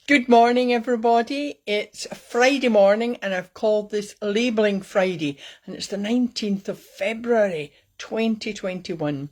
Good morning, everybody. It's Friday morning and I've called this Labelling Friday, and it's the 19th of February 2021.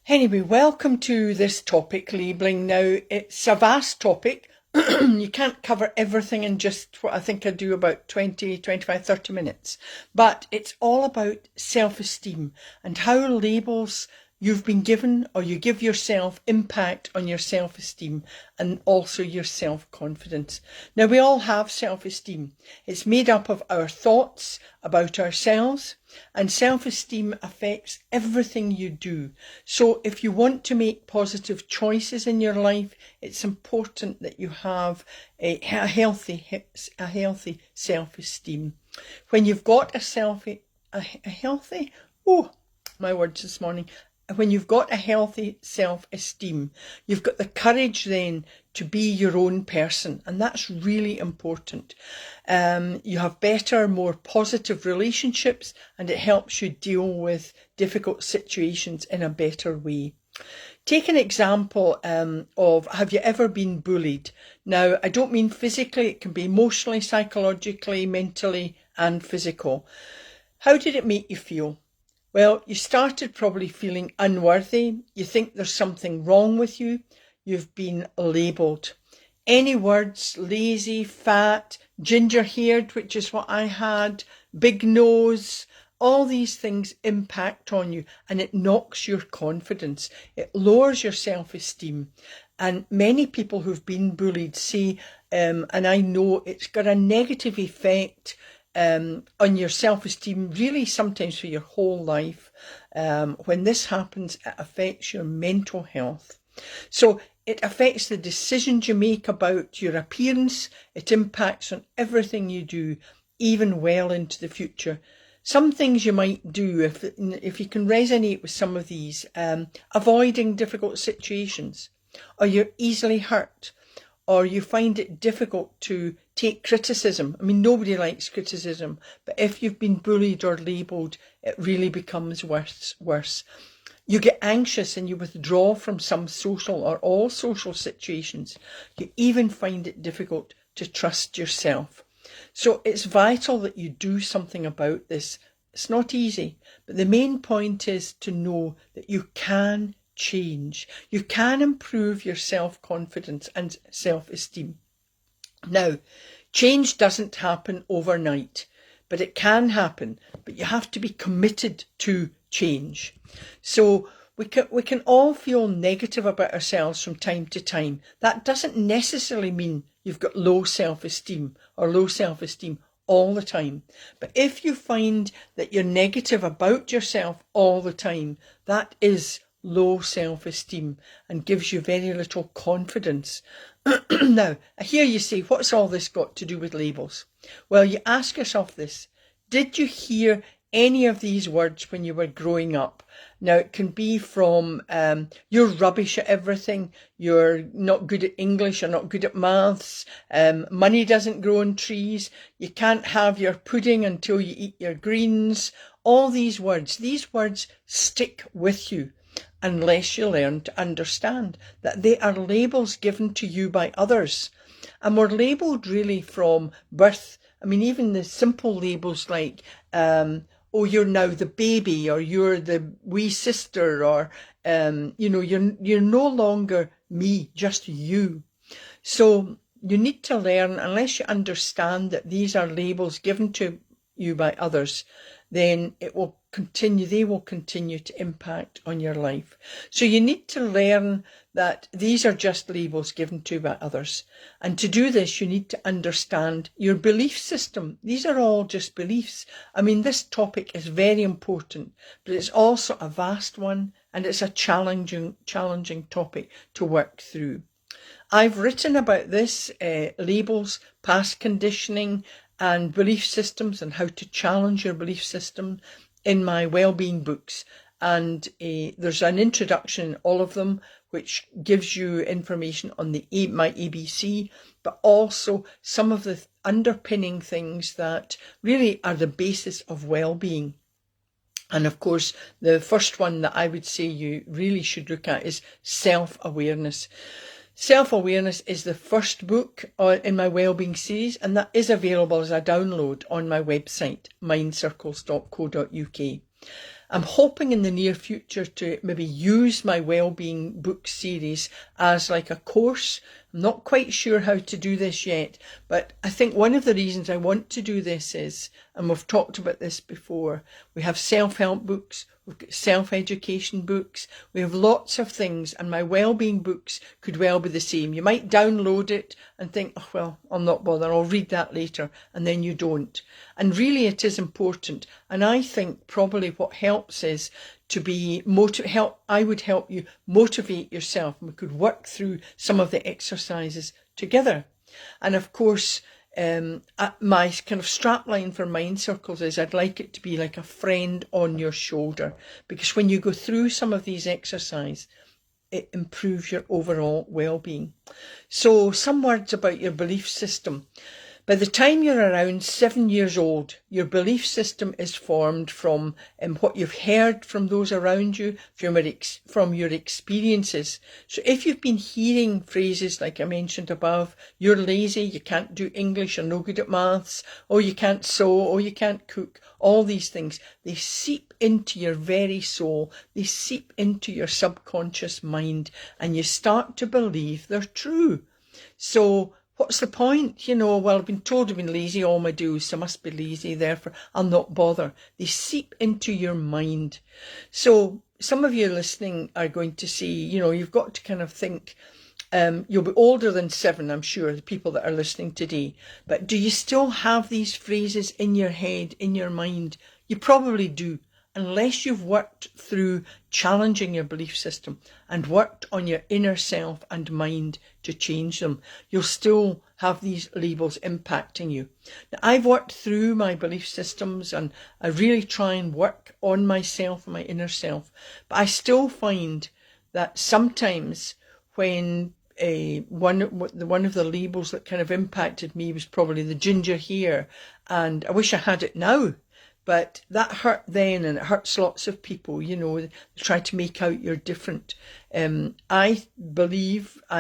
Anyway, welcome to this topic, labelling. Now, it's a vast topic. You can't cover everything in just what I think I do, about 20, 25, 30 minutes. But it's all about self-esteem and how labels you've been given or you give yourself impact on your self-esteem and also your self-confidence. Now, we all have self-esteem. It's made up of our thoughts about ourselves, and self-esteem affects everything you do. So if you want to make positive choices in your life, it's important that you have a healthy self-esteem. When you've got when you've got a healthy self-esteem, you've got the courage then to be your own person, and that's really important. You have better, more positive relationships, and it helps you deal with difficult situations in a better way. Take an example of, have you ever been bullied? Now, I don't mean physically, it can be emotionally, psychologically, mentally, and physical. How did it make you feel? Well, you started probably feeling unworthy. You think there's something wrong with you. You've been labelled. Any words, lazy, fat, ginger-haired, which is what I had, big nose, all these things impact on you, and it knocks your confidence. It lowers your self-esteem. And many people who've been bullied say, and I know it's got a negative effect on your self-esteem, really sometimes for your whole life. When this happens, it affects your mental health. So it affects the decisions you make about your appearance. It impacts on everything you do, even well into the future. Some things you might do, if you can resonate with some of these, avoiding difficult situations, or you're easily hurt, or you find it difficult to take criticism. I mean, nobody likes criticism, but if you've been bullied or labelled, it really becomes worse. You get anxious and you withdraw from some social or all social situations. You even find it difficult to trust yourself. So it's vital that you do something about this. It's not easy, but the main point is to know that you can change. You can improve your self-confidence and self-esteem. Now, change doesn't happen overnight, but it can happen, but you have to be committed to change. So we can all feel negative about ourselves from time to time. That doesn't necessarily mean you've got low self-esteem or low self-esteem all the time. But if you find that you're negative about yourself all the time, that is low self-esteem and gives you very little confidence. Now, I hear you say, what's all this got to do with labels? Well, you ask yourself this: did you hear any of these words when you were growing up? Now, it can be from you're rubbish at everything, you're not good at English, you're not good at maths, money doesn't grow on trees, you can't have your pudding until you eat your greens. All these words stick with you unless you learn to understand that they are labels given to you by others. And we're labelled really from birth. I mean, even the simple labels like, oh, you're now the baby, or you're the wee sister, or, you're no longer me, just you. So you need to learn, unless you understand that these are labels given to you by others, then they will continue to impact on your life. So you need to learn that these are just labels given to you by others. And to do this, you need to understand your belief system. These are all just beliefs. I mean, this topic is very important, but it's also a vast one, and it's a challenging topic to work through. I've written about this, labels, past conditioning, and belief systems, and how to challenge your belief system in my wellbeing books. And there's an introduction in all of them, which gives you information on my ABC, but also some of the underpinning things that really are the basis of well-being. And of course, the first one that I would say you really should look at is self-awareness. Self-Awareness is the first book in my wellbeing series, and that is available as a download on my website, mindcircles.co.uk. I'm hoping in the near future to maybe use my wellbeing book series as like a course. I'm not quite sure how to do this yet, but I think one of the reasons I want to do this is, and we've talked about this before, we have self-help books, we've got self-education books, we have lots of things, and my wellbeing books could well be the same. You might download it and think, oh, well, I'll not bother, I'll read that later, and then you don't. And really it is important, and I think probably what helps is to be I would help you motivate yourself, and we could work through some of the exercises together. And of course, my kind of strapline for Mind Circles is I'd like it to be like a friend on your shoulder, because when you go through some of these exercises, it improves your overall well-being. So some words about your belief system. By the time you're around 7 years old, your belief system is formed from what you've heard from those around you, from your experiences. So if you've been hearing phrases like I mentioned above, you're lazy, you can't do English, you're no good at maths, or you can't sew, or you can't cook, all these things, they seep into your very soul, they seep into your subconscious mind, and you start to believe they're true. So what's the point? Well, I've been told I've been lazy all my days, so I must be lazy, therefore I'll not bother. They seep into your mind. So some of you listening are going to see, you've got to kind of think, you'll be older than 7, I'm sure, the people that are listening today. But do you still have these phrases in your head, in your mind? You probably do. Unless you've worked through challenging your belief system and worked on your inner self and mind to change them, you'll still have these labels impacting you. Now, I've worked through my belief systems and I really try and work on myself and my inner self, but I still find that sometimes when one of the labels that kind of impacted me was probably the ginger hair, and I wish I had it now. But that hurt then, and it hurts lots of people, they try to make out you're different. I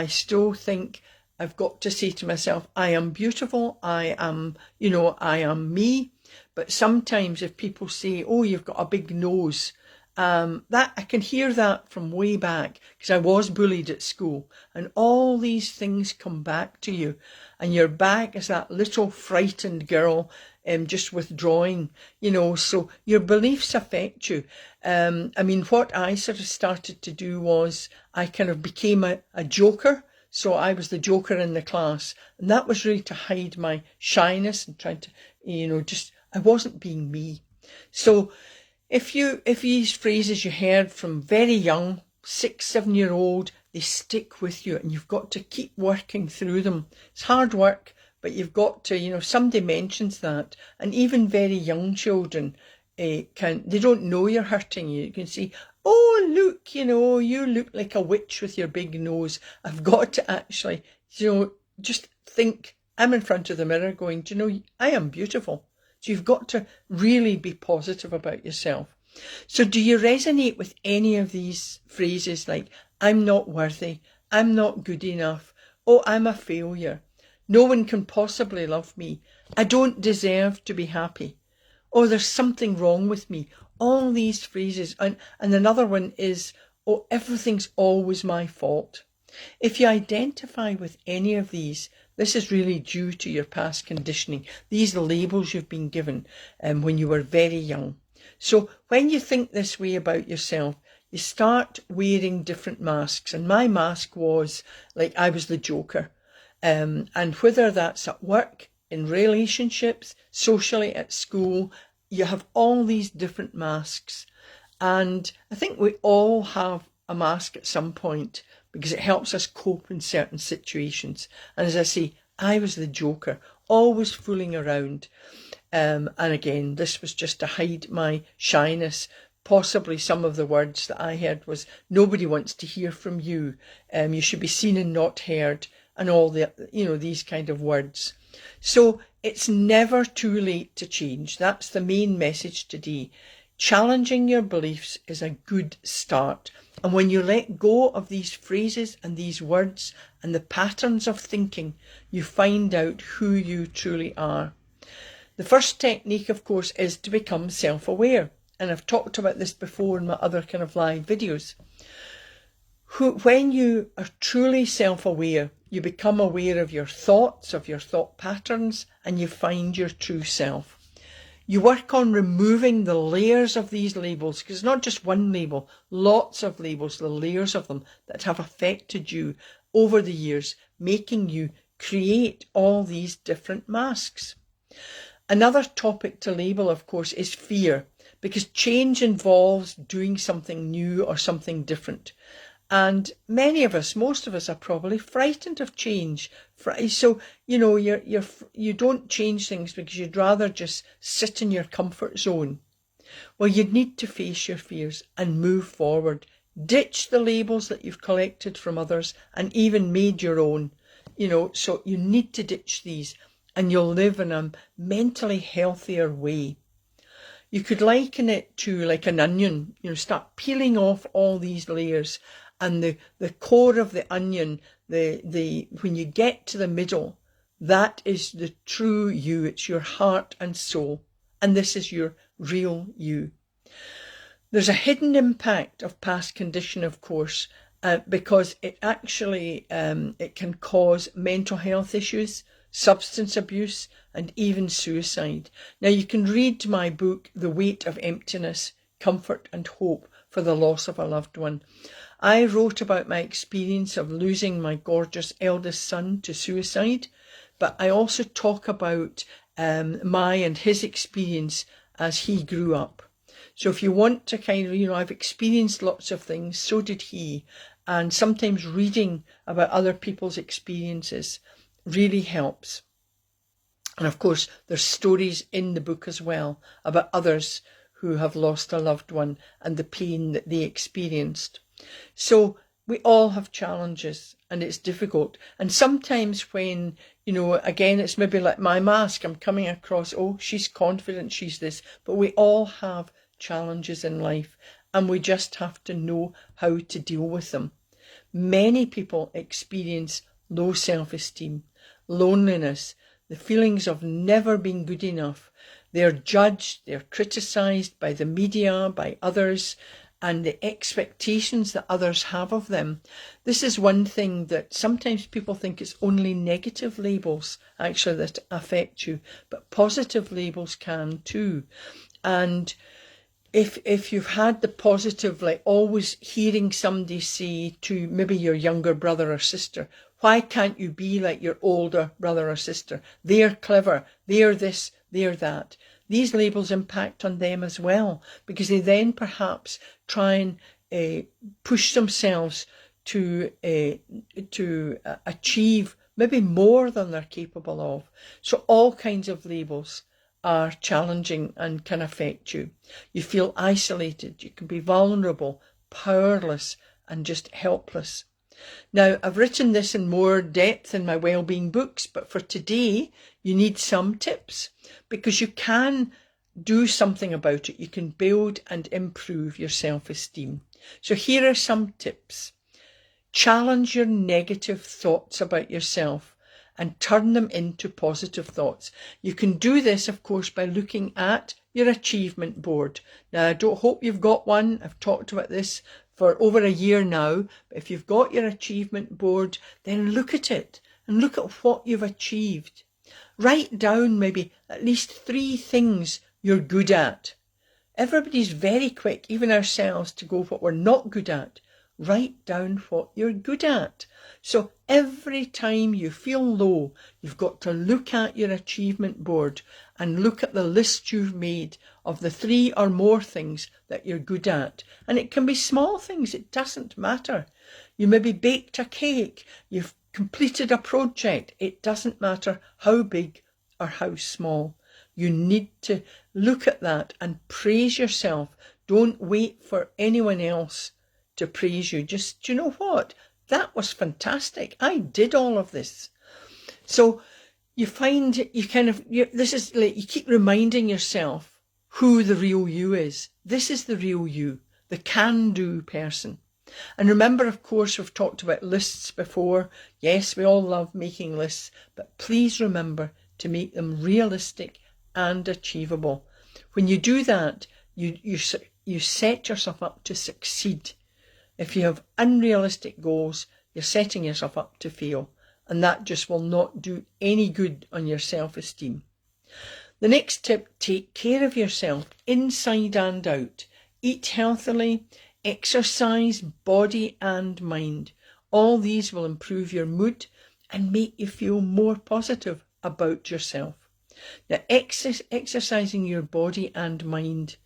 still think I've got to say to myself, I am beautiful, I am me. But sometimes if people say, oh, you've got a big nose, that I can hear that from way back, because I was bullied at school, and all these things come back to you, and you're back as that little frightened girl, just withdrawing, so your beliefs affect you. What I sort of started to do was I kind of became a joker. So I was the joker in the class, and that was really to hide my shyness and trying to, I wasn't being me. So if these phrases you heard from very young, 6, 7 year old, they stick with you, and you've got to keep working through them. It's hard work, but you've got to, somebody mentions that, and even very young children they don't know you're hurting you. You can say, oh, look, you look like a witch with your big nose. I've got to actually, just think, I'm in front of the mirror going, I am beautiful. So you've got to really be positive about yourself. So do you resonate with any of these phrases like, I'm not worthy, I'm not good enough, oh, I'm a failure, no one can possibly love me, I don't deserve to be happy, oh, there's something wrong with me, all these phrases. And another one is, oh, everything's always my fault. If you identify with any of these, this is really due to your past conditioning. These are labels you've been given when you were very young. So when you think this way about yourself, you start wearing different masks. And my mask was like I was the joker. And whether that's at work, in relationships, socially, at school, you have all these different masks. And I think we all have a mask at some point because it helps us cope in certain situations. And as I say, I was the joker, always fooling around. And again, this was just to hide my shyness. Possibly some of the words that I heard was, nobody wants to hear from you. You should be seen and not heard, and all the, these kind of words. So it's never too late to change. That's the main message today. Challenging your beliefs is a good start. And when you let go of these phrases and these words and the patterns of thinking, you find out who you truly are. The first technique, of course, is to become self-aware. And I've talked about this before in my other kind of live videos. When you are truly self-aware, you become aware of your thoughts, of your thought patterns, and you find your true self. You work on removing the layers of these labels, because it's not just one label, lots of labels, the layers of them that have affected you over the years, making you create all these different masks. Another topic to label, of course, is fear, because change involves doing something new or something different. And many of us, most of us, are probably frightened of change. So, you don't change things because you'd rather just sit in your comfort zone. Well, you need to face your fears and move forward. Ditch the labels that you've collected from others and even made your own. So you need to ditch these and you'll live in a mentally healthier way. You could liken it to like an onion. Start peeling off all these layers. And the core of the onion, when you get to the middle, that is the true you. It's your heart and soul. And this is your real you. There's a hidden impact of past condition, of course, because it actually, it can cause mental health issues, substance abuse, and even suicide. Now, you can read my book, The Weight of Emptiness, Comfort and Hope for the Loss of a Loved One. I wrote about my experience of losing my gorgeous eldest son to suicide, but I also talk about my and his experience as he grew up. So if you want to kind of, I've experienced lots of things, so did he, and sometimes reading about other people's experiences really helps. And of course, there's stories in the book as well about others who have lost a loved one and the pain that they experienced. So we all have challenges and it's difficult. And sometimes when, again, it's maybe like my mask, I'm coming across, oh, she's confident, she's this, but we all have challenges in life and we just have to know how to deal with them. Many people experience low self-esteem, loneliness, the feelings of never being good enough. They're judged, they're criticised by the media, by others, and the expectations that others have of them. This is one thing that sometimes people think it's only negative labels actually that affect you, but positive labels can too. And if you've had the positive, like always hearing somebody say to maybe your younger brother or sister, why can't you be like your older brother or sister? They're clever, they're this, they're that. These labels impact on them as well, because they then perhaps try and push themselves to achieve maybe more than they're capable of. So all kinds of labels are challenging and can affect you. You feel isolated, you can be vulnerable, powerless, and just helpless. Now, I've written this in more depth in my wellbeing books, but for today, you need some tips because you can do something about it. You can build and improve your self-esteem. So here are some tips. Challenge your negative thoughts about yourself and turn them into positive thoughts. You can do this, of course, by looking at your achievement board. Now, I don't hope you've got one. I've talked about this for over a year now. But if you've got your achievement board, then look at it and look at what you've achieved. Write down maybe at least 3 things you're good at. Everybody's very quick, even ourselves, to go what we're not good at. Write down what you're good at. So every time you feel low, you've got to look at your achievement board and look at the list you've made of the 3 or more things that you're good at. And it can be small things, it doesn't matter. You maybe baked a cake, you've completed a project, it doesn't matter how big or how small. You need to look at that and praise yourself. Don't wait for anyone else to praise you. Just, you know what? That was fantastic. I did all of this. So you find this is like you keep reminding yourself who the real you is. This is the real you, the can-do person. And remember, of course, we've talked about lists before. Yes, we all love making lists, but please remember to make them realistic and achievable. When you do that, you set yourself up to succeed. If you have unrealistic goals, you're setting yourself up to fail, and that just will not do any good on your self-esteem. The next tip, take care of yourself inside and out. Eat healthily, exercise, body and mind. All these will improve your mood and make you feel more positive about yourself. Now, exercising your body and mind,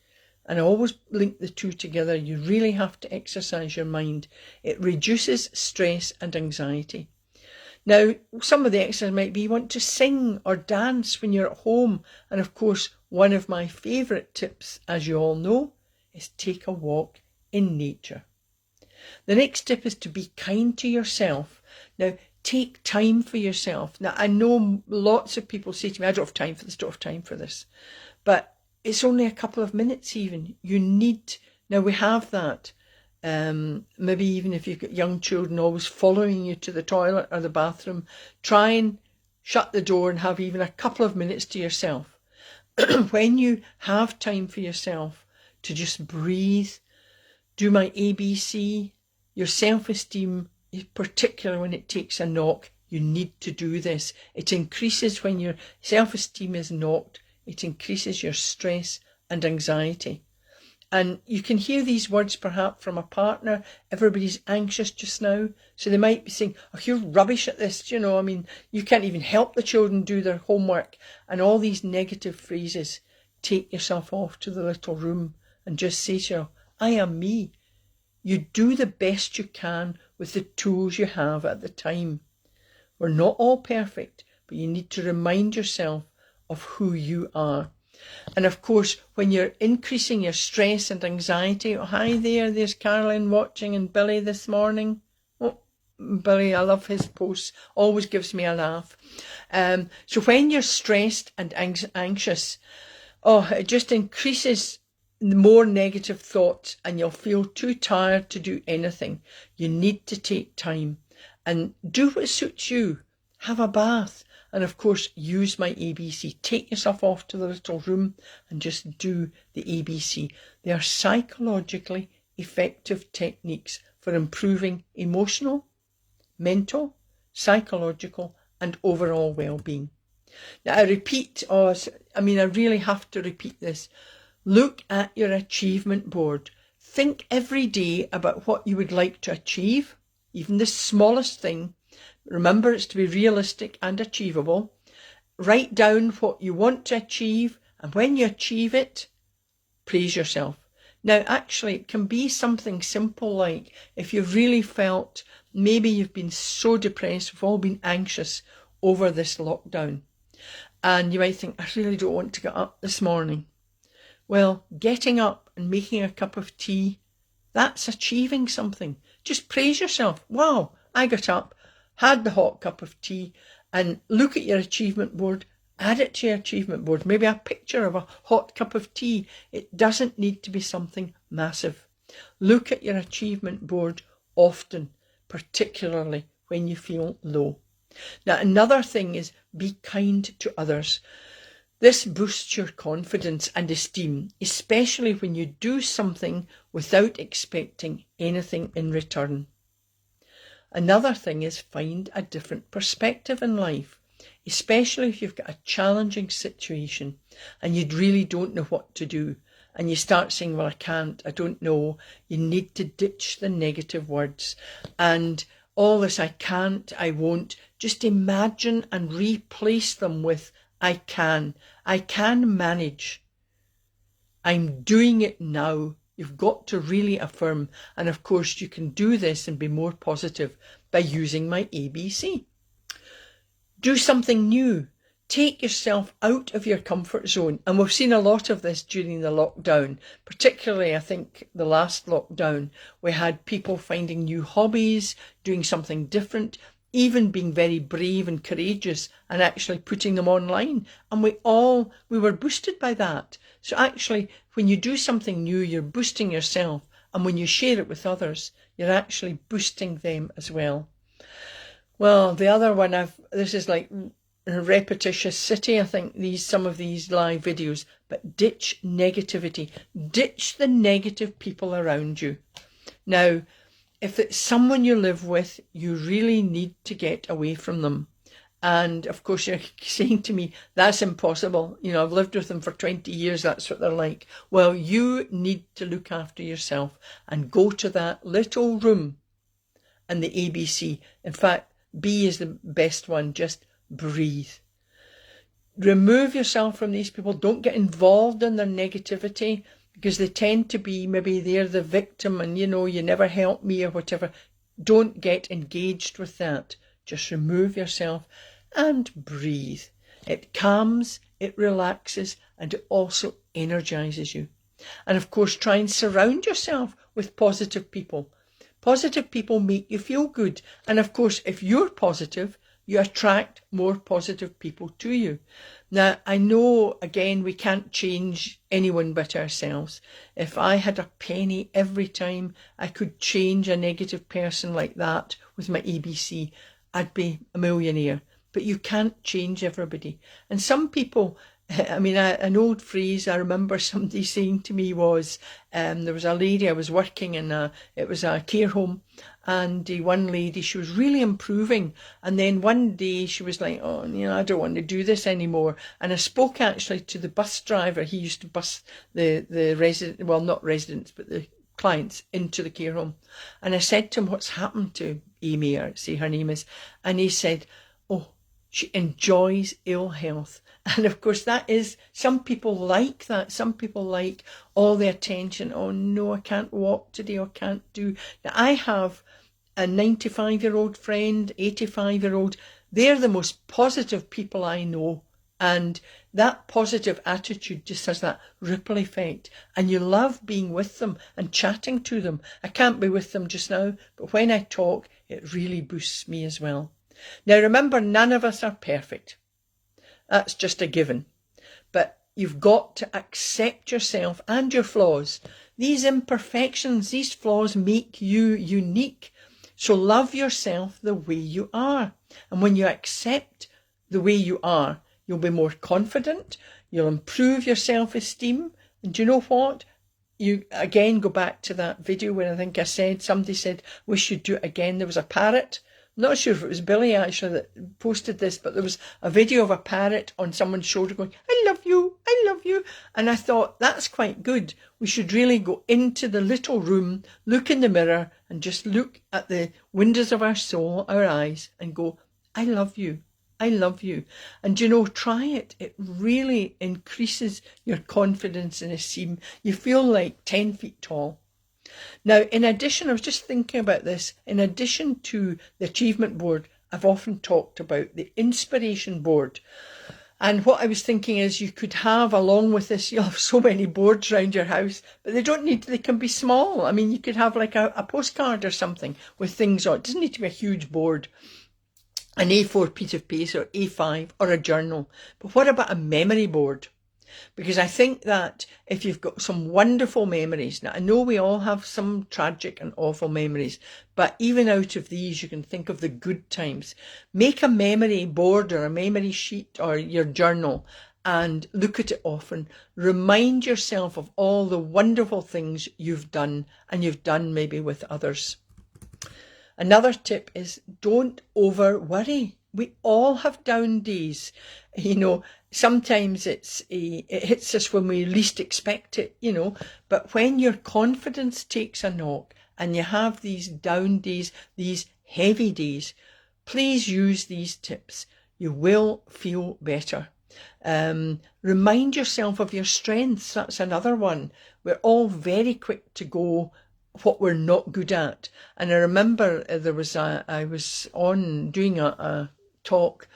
and I always link the two together, you really have to exercise your mind. It reduces stress and anxiety. Now, some of the exercise might be you want to sing or dance when you're at home. And of course, one of my favourite tips, as you all know, is take a walk in nature. The next tip is to be kind to yourself. Now, take time for yourself. Now, I know lots of people say to me, I don't have time for this, But it's only a couple of minutes even. Now we have that. Maybe even if you've got young children always following you to the toilet or the bathroom, try and shut the door and have even a couple of minutes to yourself. When you have time for yourself to just breathe, do my ABC, your self-esteem, particularly when it takes a knock, you need to do this. It increases when your self-esteem is knocked. It increases your stress and anxiety. And you can hear these words perhaps from a partner. Everybody's anxious just now. So they might be saying, oh, you're rubbish at this. You can't even help the children do their homework. And all these negative phrases. Take yourself off to the little room and just say to yourself, I am me. You do the best you can with the tools you have at the time. We're not all perfect, but you need to remind yourself of who you are. And of course, when you're increasing your stress and anxiety, oh, hi there's Caroline watching, and Billy this morning. Oh, Billy, I love his posts, always gives me a laugh. So when you're stressed and anxious, it just increases more negative thoughts and you'll feel too tired to do anything. You need to take time and do what suits you. Have a bath. And of course, use my ABC. Take yourself off to the little room and just do the ABC. They are psychologically effective techniques for improving emotional, mental, psychological, and overall well-being. Now, I really have to repeat this. Look at your achievement board. Think every day about what you would like to achieve, even the smallest thing. Remember, it's to be realistic and achievable. Write down what you want to achieve, and when you achieve it, praise yourself. Now, actually, it can be something simple like if you've really felt, maybe you've been so depressed, we've all been anxious over this lockdown, and you might think, I really don't want to get up this morning. Well, getting up and making a cup of tea, that's achieving something. Just praise yourself. Wow, I got up, had the hot cup of tea, and look at your achievement board, add it to your achievement board, maybe a picture of a hot cup of tea. It doesn't need to be something massive. Look at your achievement board often, particularly when you feel low. Now, another thing is be kind to others. This boosts your confidence and esteem, especially when you do something without expecting anything in return. Another thing is find a different perspective in life, especially if you've got a challenging situation and you really don't know what to do and you start saying, well, I can't, I don't know. You need to ditch the negative words and all this I can't, I won't. Just imagine and replace them with I can manage. I'm doing it now. You've got to really affirm. And of course, you can do this and be more positive by using my ABC. Do something new. Take yourself out of your comfort zone. And we've seen a lot of this during the lockdown, particularly I think the last lockdown. We had people finding new hobbies, doing something different, even being very brave and courageous and actually putting them online. And we were boosted by that. So actually, when you do something new, you're boosting yourself And when you share it with others, you're actually boosting them as well. Well, the other one, this is like a repetitious city, I think, some of these live videos, but ditch negativity. Ditch the negative people around you. Now, if it's someone you live with, you really need to get away from them. And of course, you're saying to me, that's impossible. You know, I've lived with them for 20 years. That's what they're like. Well, you need to look after yourself and go to that little room and the ABC. In fact, B is the best one. Just breathe. Remove yourself from these people. Don't get involved in their negativity, because they tend to be, maybe they're the victim and, you know, you never help me or whatever. Don't get engaged with that. Just remove yourself and breathe. It calms, it relaxes, and it also energizes you. And of course, try and surround yourself with positive people. Positive people make you feel good. And of course, if you're positive, you attract more positive people to you. Now, I know, again, we can't change anyone but ourselves. If I had a penny every time I could change a negative person like that with my ABC, I'd be a millionaire. But you can't change everybody. And some people, I mean, an old phrase I remember somebody saying to me was, there was a lady I was working in, it was a care home, and one lady, she was really improving, and then one day she was like, oh, you know, I don't want to do this anymore. And I spoke actually to the bus driver. He used to bus the resident, well, not residents, but the clients into the care home. And I said to him, what's happened to Amy, or say her name is, and he said, oh, she enjoys ill health. And of course, that is, some people like that. Some people like all the attention. Oh no, I can't walk today, or can't do. Now, I have a 95-year-old friend, 85-year-old. They're the most positive people I know. And that positive attitude just has that ripple effect. And you love being with them and chatting to them. I can't be with them just now, but when I talk, it really boosts me as well. Now, remember, none of us are perfect. That's just a given. But you've got to accept yourself and your flaws. These imperfections, these flaws make you unique. So love yourself the way you are. And when you accept the way you are, you'll be more confident. You'll improve your self-esteem. And do you know what? You again go back to that video where I think I said, somebody said, we should do it again. There was a parrot. I'm not sure if it was Billy actually that posted this, but there was a video of a parrot on someone's shoulder going, I love you, I love you. And I thought, that's quite good. We should really go into the little room, look in the mirror, and just look at the windows of our soul, our eyes, and go, I love you. I love you. And you know, try it. It really increases your confidence and esteem. You feel like 10 feet tall. Now, in addition, I was just thinking about this, in addition to the achievement board, I've often talked about the inspiration board. And what I was thinking is you could have, along with this, you'll have so many boards around your house, but they can be small. I mean, you could have like a postcard or something with things on. It doesn't need to be a huge board, an A4 piece of paper or A5 or a journal. But what about a memory board? Because I think that if you've got some wonderful memories, now I know we all have some tragic and awful memories, but even out of these, you can think of the good times. Make a memory board or a memory sheet or your journal and look at it often. Remind yourself of all the wonderful things you've done, and you've done maybe with others. Another tip is don't over worry. We all have down days. You know, sometimes it hits us when we least expect it, you know, but when your confidence takes a knock and you have these down days, these heavy days, please use these tips. You will feel better. Remind yourself of your strengths. That's another one. We're all very quick to go what we're not good at. And I remember I was on doing a talk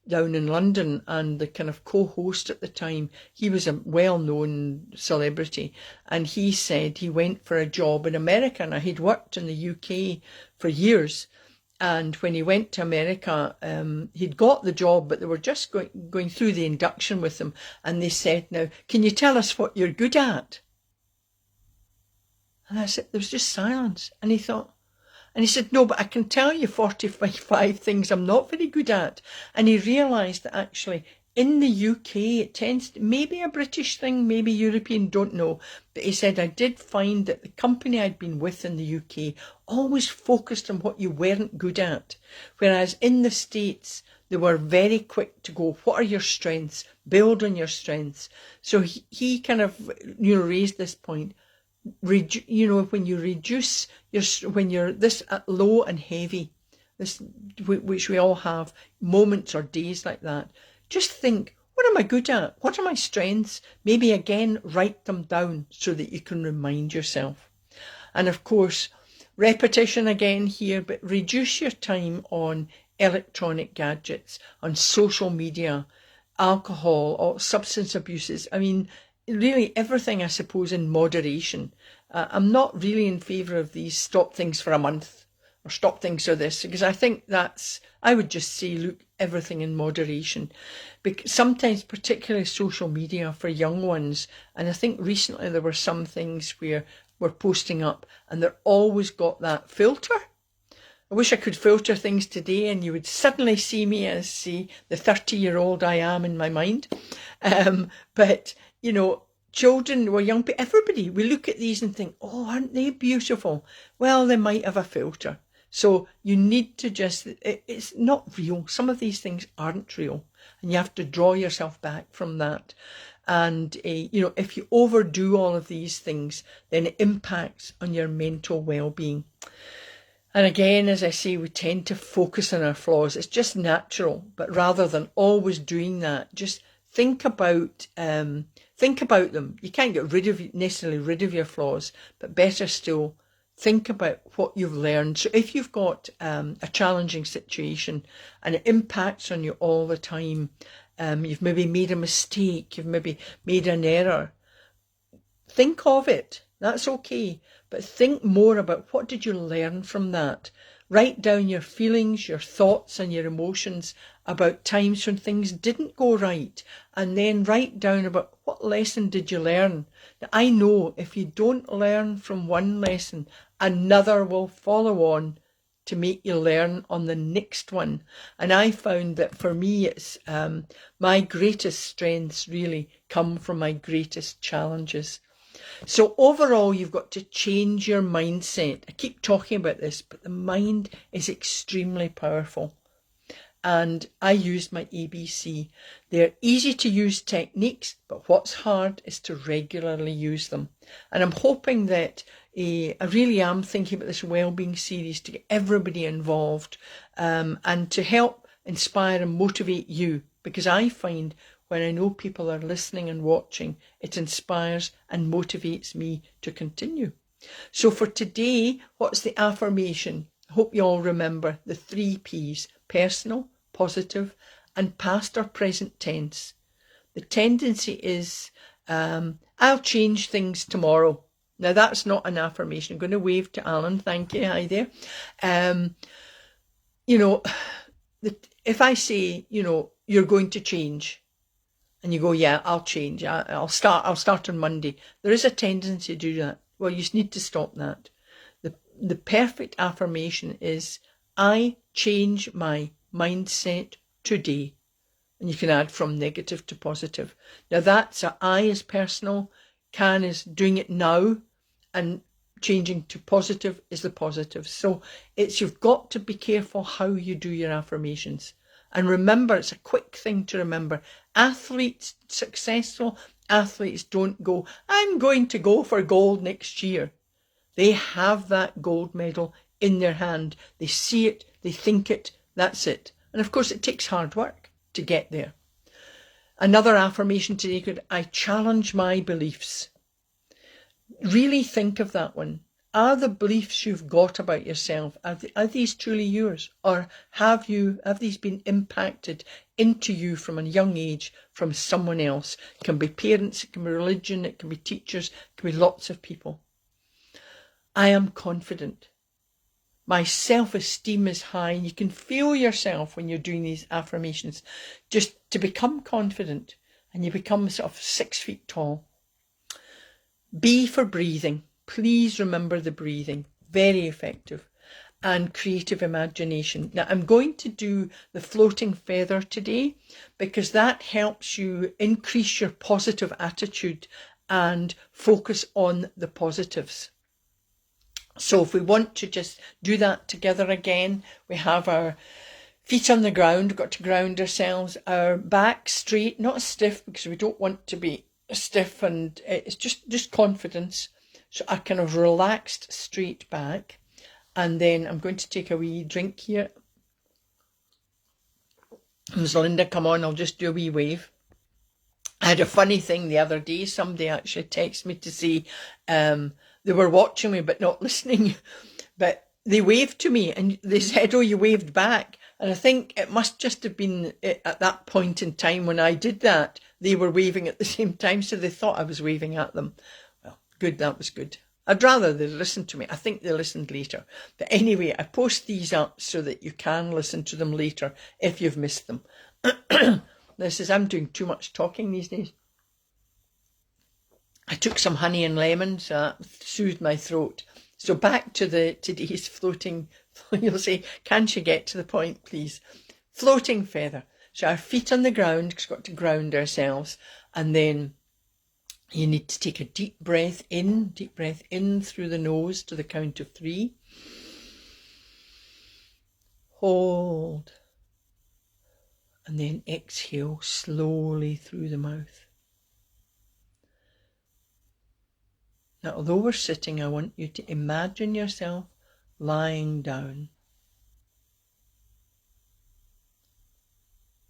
down in London, and the kind of co-host at the time, he was a well-known celebrity, and he said he went for a job in America. Now, he'd worked in the UK for years, and when he went to America, he'd got the job, but they were just going through the induction with him, and they said, now, can you tell us what you're good at? And I said, there was just silence. And he said, no, but I can tell you 45 things I'm not very good at. And he realised that actually in the UK, it tends to, maybe a British thing, maybe European, don't know. But he said, I did find that the company I'd been with in the UK always focused on what you weren't good at. Whereas in the States, they were very quick to go, what are your strengths? Build on your strengths. So he kind of, raised this point. When you reduce when you're this low and heavy, this, which we all have, moments or days like that, just think, what am I good at? What are my strengths? Maybe again, write them down so that you can remind yourself. And of course, repetition again here, but reduce your time on electronic gadgets, on social media, alcohol, or substance abuses. I mean, really everything, I suppose, in moderation. I'm not really in favour of these stop things for a month or stop things for this, because I think I would just say, look, everything in moderation. Because sometimes, particularly social media for young ones, and I think recently there were some things where we're posting up and they're always got that filter. I wish I could filter things today and you would suddenly see me as, say, the 30-year-old I am in my mind. But, children or young people, everybody, we look at these and think, oh, aren't they beautiful? Well, they might have a filter. So you need to it's not real. Some of these things aren't real. And you have to draw yourself back from that. And, if you overdo all of these things, then it impacts on your mental well-being. And again, as I say, we tend to focus on our flaws. It's just natural. But rather than always doing that, just think about them. You can't get necessarily rid of your flaws, but better still, think about what you've learned. So if you've got a challenging situation and it impacts on you all the time, you've maybe made a mistake, you've maybe made an error, think of it. That's okay. But think more about what did you learn from that. Write down your feelings, your thoughts and your emotions about times when things didn't go right. And then write down about what lesson did you learn. Now, I know if you don't learn from one lesson, another will follow on to make you learn on the next one. And I found that for me, it's my greatest strengths really come from my greatest challenges. So overall, you've got to change your mindset. I keep talking about this, but the mind is extremely powerful. And I used my ABC. They're easy to use techniques, but what's hard is to regularly use them. And I'm hoping that I really am thinking about this wellbeing series to get everybody involved and to help inspire and motivate you, because I find when I know people are listening and watching, it inspires and motivates me to continue. So for today, what's the affirmation? I hope you all remember the 3 Ps: personal, positive, and past or present tense. The tendency is, I'll change things tomorrow. Now that's not an affirmation. I'm going to wave to Alan. Thank you. Hi there. If I say, you're going to change, and you go, yeah, I'll change. I'll start on Monday. There is a tendency to do that. Well, you just need to stop that. The perfect affirmation is, I change my mindset today. And you can add from negative to positive. Now that's I is personal, can is doing it now, and changing to positive is the positive. So you've got to be careful how you do your affirmations. And remember, it's a quick thing to remember. Successful athletes don't go, I'm going to go for gold next year. They have that gold medal in their hand. They see it, they think it, that's it. And of course, it takes hard work to get there. Another affirmation today could, I challenge my beliefs. Really think of that one. Are the beliefs you've got about yourself, are these truly yours? Or have these been impacted into you from a young age from someone else? It can be parents, it can be religion, it can be teachers, it can be lots of people. I am confident. My self-esteem is high, and you can feel yourself when you're doing these affirmations, just to become confident, and you become sort of 6 feet tall. B for breathing. please remember the breathing, very effective, and creative imagination. Now, I'm going to do the floating feather today because that helps you increase your positive attitude and focus on the positives. So if we want to just do that together again, we have our feet on the ground, we've got to ground ourselves, our back straight, not stiff because we don't want to be stiff, and it's just confidence. So a kind of relaxed straight back. And then I'm going to take a wee drink here. As Linda, come on, I'll just do a wee wave. I had a funny thing the other day. Somebody actually texted me to say they were watching me but not listening. But they waved to me and they said, oh, you waved back. And I think it must just have been at that point in time when I did that, they were waving at the same time, so they thought I was waving at them. Well, good, that was good. I'd rather they listened to me. I think they listened later. But anyway, I post these up so that you can listen to them later if you've missed them. I'm doing too much talking these days. I took some honey and lemon, so that soothed my throat. So back to today's floating, you'll say, can't you get to the point, please? Floating feather. So our feet on the ground, because we've got to ground ourselves. And then you need to take a deep breath in through the nose to the count of 3. Hold. And then exhale slowly through the mouth. Now, although we're sitting, I want you to imagine yourself lying down.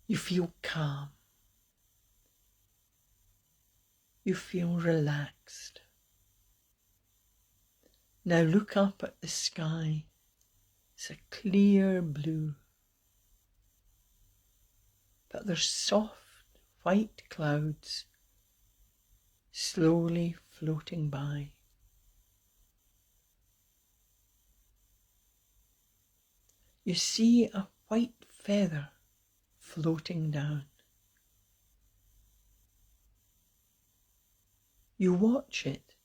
You feel calm. You feel relaxed. Now look up at the sky. It's a clear blue. But there's soft white clouds slowly floating by. You see a white feather floating down. You watch it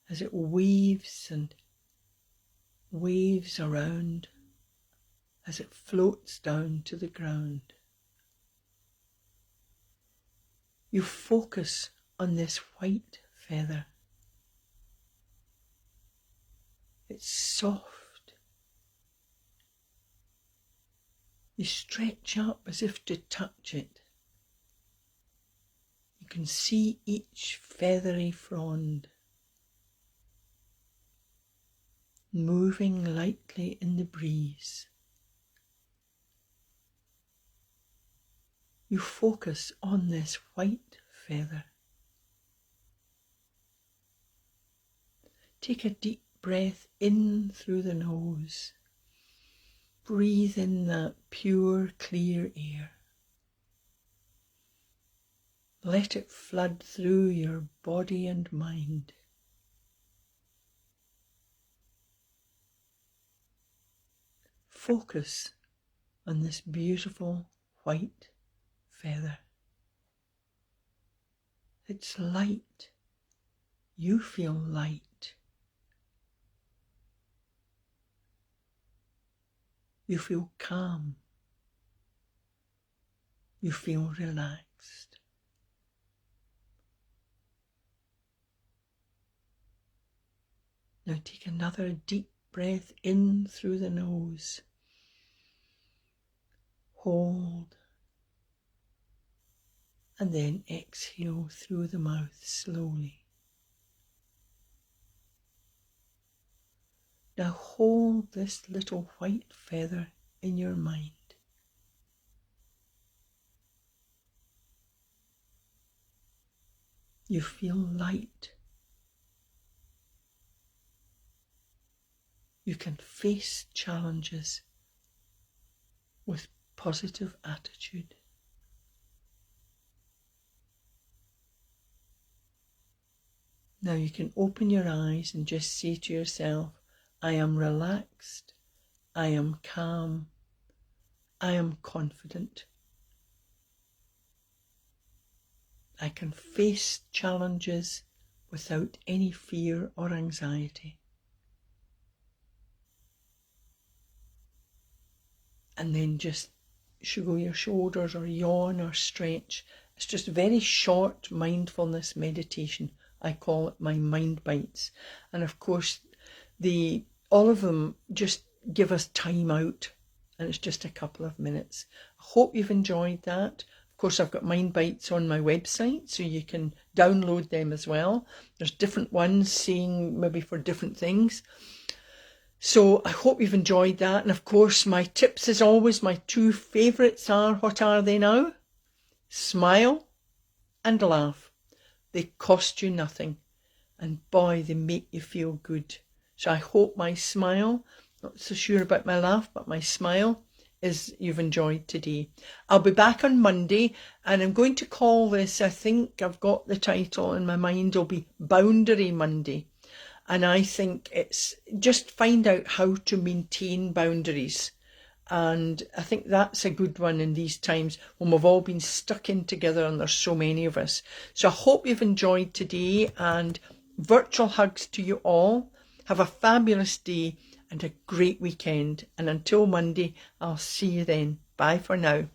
as it waves and waves around as it floats down to the ground. You focus on this white feather. It's soft. You stretch up as if to touch it. You can see each feathery frond moving lightly in the breeze. You focus on this white feather. Take a deep breath in through the nose. Breathe in that pure, clear air. Let it flood through your body and mind. Focus on this beautiful white feather. It's light. You feel light. You feel calm. You feel relaxed. Now take another deep breath in through the nose. Hold. And then exhale through the mouth slowly. Now hold this little white feather in your mind. You feel light. You can face challenges with positive attitude. Now you can open your eyes and just say to yourself, I am relaxed, I am calm, I am confident. I can face challenges without any fear or anxiety. And then just shugo your shoulders or yawn or stretch. It's just very short mindfulness meditation. I call it my mind bites. And of course, all of them just give us time out, and it's just a couple of minutes. I hope you've enjoyed that. Of course, I've got mind bites on my website, so you can download them as well. There's different ones saying maybe for different things. So I hope you've enjoyed that. And of course, my tips as always, my two favourites are, what are they now? Smile and laugh. They cost you nothing. And boy, they make you feel good. So I hope my smile, not so sure about my laugh, but my smile is you've enjoyed today. I'll be back on Monday, and I'm going to call this, I think I've got the title in my mind, it'll be Boundary Monday. And I think it's just find out how to maintain boundaries. And I think that's a good one in these times when we've all been stuck in together and there's so many of us. So I hope you've enjoyed today, and virtual hugs to you all. Have a fabulous day and a great weekend. And until Monday, I'll see you then. Bye for now.